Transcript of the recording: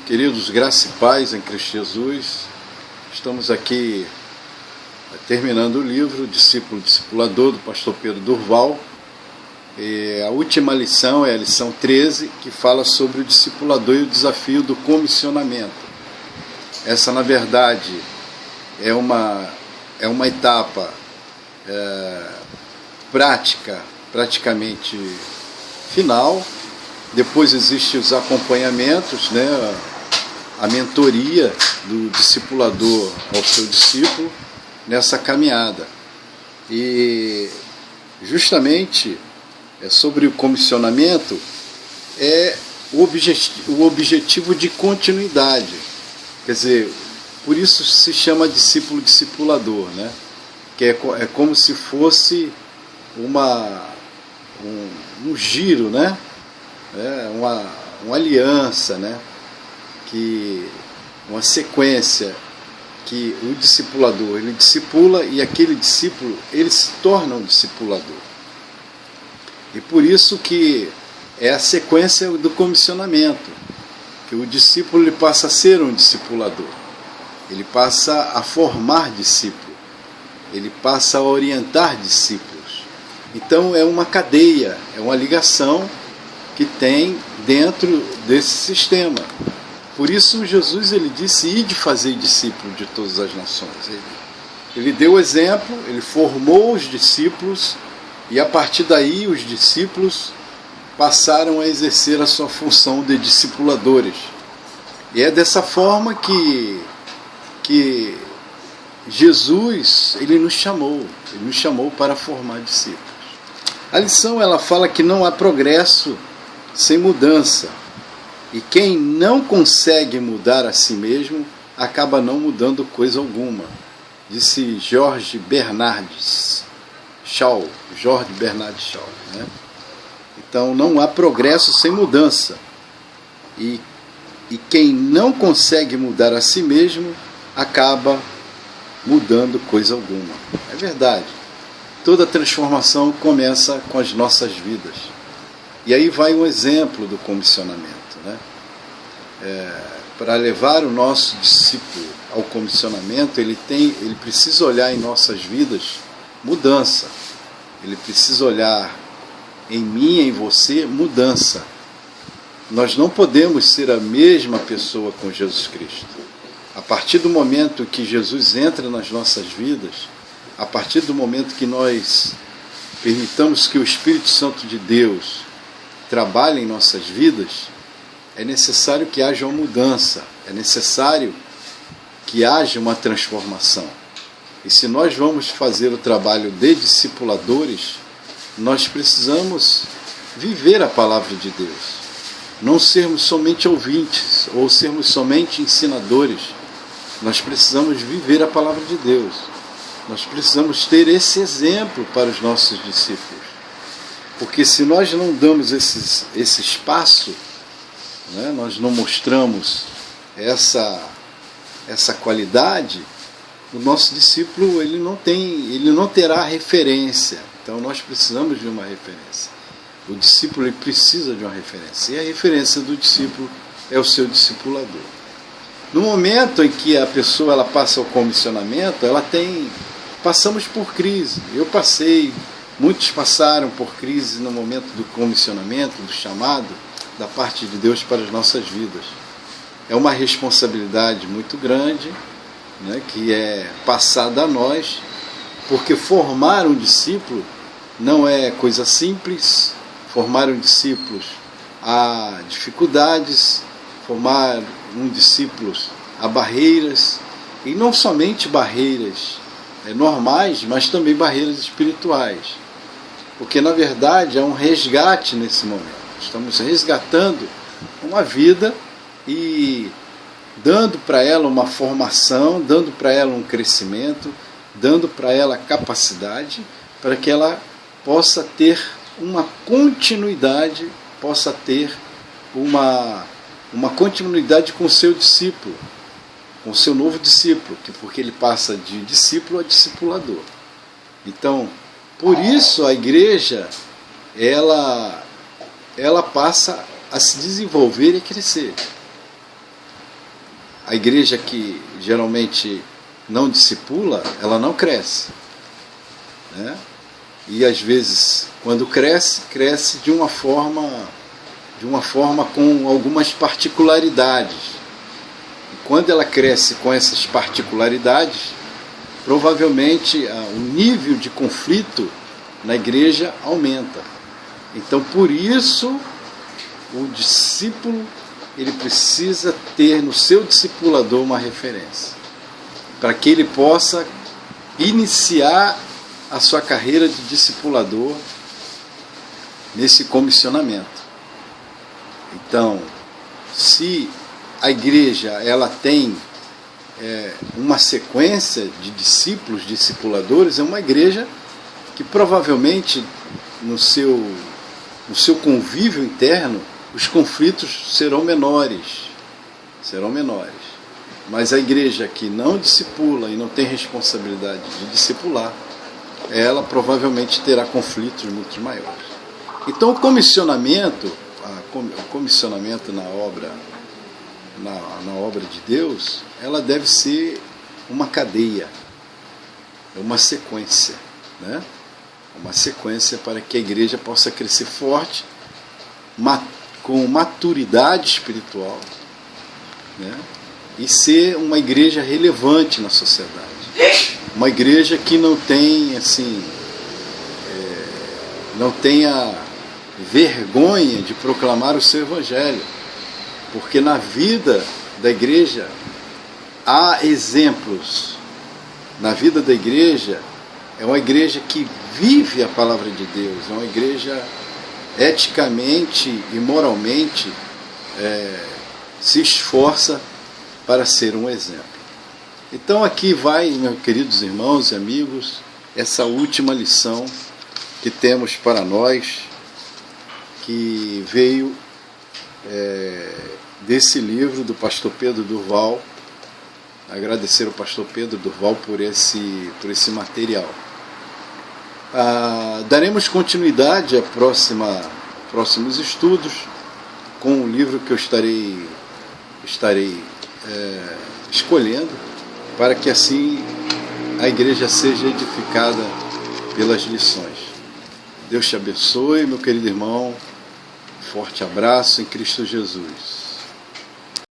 Queridos, graça e paz em Cristo Jesus. Estamos aqui terminando o livro Discípulo Discipulador, do pastor Pedro Durval. A última lição é a lição 13, que fala sobre o discipulador e o desafio do comissionamento. Essa, na verdade, é uma etapa praticamente final. Depois existem os acompanhamentos, a mentoria do discipulador ao seu discípulo nessa caminhada. E justamente sobre o comissionamento é o objetivo de continuidade. Quer dizer, por isso se chama discípulo discipulador, que é como se fosse um giro, uma aliança, uma sequência que o discipulador ele discipula e aquele discípulo ele se torna um discipulador. E por isso que é a sequência do comissionamento, que o discípulo ele passa a ser um discipulador, ele passa a formar discípulo, ele passa a orientar discípulos. Então é uma cadeia, é uma ligação que tem dentro desse sistema. Por isso Jesus ele disse: ide fazer discípulo de todas as nações. Ele deu o exemplo, ele formou os discípulos e a partir daí os discípulos passaram a exercer a sua função de discipuladores. E é dessa forma que Jesus ele nos chamou para formar discípulos. A lição ela fala que não há progresso sem mudança. E quem não consegue mudar a si mesmo, acaba não mudando coisa alguma. Disse George Bernard Shaw. Então não há progresso sem mudança. E quem não consegue mudar a si mesmo, acaba mudando coisa alguma. É verdade. Toda transformação começa com as nossas vidas. E aí vai um exemplo do comissionamento. Para levar o nosso discípulo ao comissionamento, ele precisa olhar em nossas vidas mudança. Ele precisa olhar em mim, em você, mudança. Nós não podemos ser a mesma pessoa com Jesus Cristo. A partir do momento que Jesus entra nas nossas vidas, a partir do momento que nós permitamos que o Espírito Santo de Deus trabalhe em nossas vidas, é necessário que haja uma mudança, é necessário que haja uma transformação. E se nós vamos fazer o trabalho de discipuladores, nós precisamos viver a palavra de Deus. Não sermos somente ouvintes ou sermos somente ensinadores. Nós precisamos viver a palavra de Deus. Nós precisamos ter esse exemplo para os nossos discípulos. Porque se nós não damos esse espaço, nós não mostramos essa qualidade, o nosso discípulo ele não terá referência. Então nós precisamos de uma referência. O discípulo ele precisa de uma referência. E a referência do discípulo é o seu discipulador. No momento em que a pessoa ela passa ao comissionamento, passamos por crise. Eu passei, muitos passaram por crise no momento do comissionamento, do chamado da parte de Deus para as nossas vidas. É uma responsabilidade muito grande, que é passada a nós, porque formar um discípulo não é coisa simples. Formar um discípulo há dificuldades, formar um discípulo há barreiras, e não somente barreiras normais, mas também barreiras espirituais, porque na verdade é um resgate nesse momento. Estamos resgatando uma vida e dando para ela uma formação, dando para ela um crescimento, dando para ela capacidade para que ela possa ter uma continuidade, possa ter uma continuidade com o seu discípulo, com o seu novo discípulo, porque ele passa de discípulo a discipulador. Então, por isso a igreja ela passa a se desenvolver e crescer. a igreja que geralmente não discipula, ela não cresce, né? E às vezes, quando cresce, cresce de uma forma com algumas particularidades. E quando ela cresce com essas particularidades, provavelmente o nível de conflito na igreja aumenta. Então, por isso, o discípulo ele precisa ter no seu discipulador uma referência, para que ele possa iniciar a sua carreira de discipulador nesse comissionamento. Então, se a igreja ela tem uma sequência de discípulos, discipuladores, é uma igreja que provavelmente no seu convívio interno os conflitos serão menores. Mas a igreja que não discipula e não tem responsabilidade de discipular, ela provavelmente terá conflitos muito maiores. Então o comissionamento na obra de Deus, ela deve ser uma cadeia, uma sequência, né? Uma sequência para que a igreja possa crescer forte, com maturidade espiritual, né? E ser uma igreja relevante na sociedade. Uma igreja que não tem, não tenha vergonha de proclamar o seu evangelho, porque na vida da igreja há exemplos. Na vida da igreja é uma igreja que vive a palavra de Deus, é uma igreja eticamente e moralmente se esforça para ser um exemplo. Então aqui vai, meus queridos irmãos e amigos, essa última lição que temos para nós, que veio desse livro do pastor Pedro Durval. Agradecer ao pastor Pedro Durval por esse material. Daremos continuidade a próximos estudos com o livro que eu estarei escolhendo, para que assim a igreja seja edificada pelas lições. Deus te abençoe, meu querido irmão. Forte abraço em Cristo Jesus.